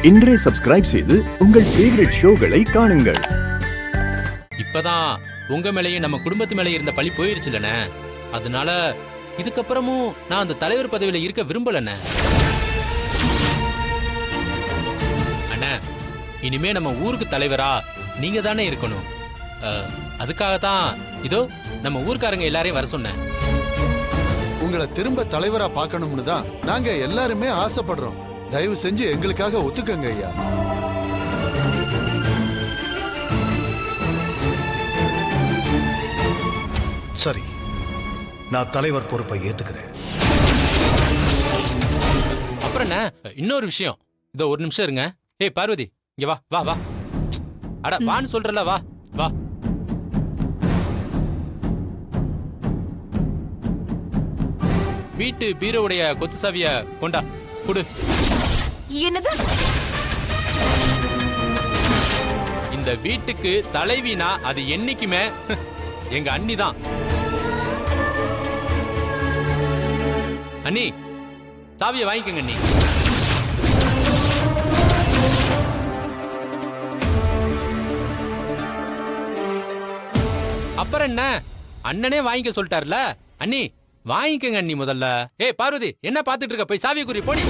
இன்றே சப்ஸ்கிரைப் செய்து உங்கள் ஃபேவரட் ஷோகளை காணுங்கள். இப்பதான் உங்க மேலேயும் நம்ம குடும்பத்து மேலே இருந்த பழி போயிருச்சுலண்ணே. அதனால இதுக்கப்புறமும் நான் அந்த தலைவர் பதவியில இருக்க விரும்பலண்ணே. அண்ணா, இனிமே நம்ம ஊருக்கு தலைவரா நீங்க தானே இருக்கணும். அதுக்காகத்தான் இதோ நம்ம ஊர்க்காரங்க எல்லாரையும் வர சொன்னேன். உங்களை திரும்ப தலைவரா பார்க்கணும்னு தான் நாங்க எல்லாருமே ஆசைப்படுறோம். தயவு செஞ்சு எங்களுக்காக ஒத்துக்கங்க ஐயா. சரி, நான் தலைவர் பொறுப்பை ஏத்துக்கிறேன். அப்புறம் என்ன, இன்னொரு விஷயம். இதோ ஒரு நிமிஷம் இருங்க. ஏய் பார்வதி, இங்க வா வா வா. அட வான்னு சொல்றல, வா வா. வீட்டு பீரோவுடைய கொத்து சாவிய கொண்டா கொடு. என்னது? இந்த வீட்டுக்கு தலைவினா அது என்னைக்குமே எங்க அண்ணி தான். அண்ணி, சாவிய வாங்கிக்கங்க அண்ணி. அப்புறம் என்ன, அண்ணனே வாங்கிக்க சொல்லிட்டார்ல. அண்ணி வாங்கிக்கங்க அண்ணி முதல்ல. ஏய் பார்வதி, என்ன பாத்துட்டு இருக்க? போய் சாவிய குறி போடி.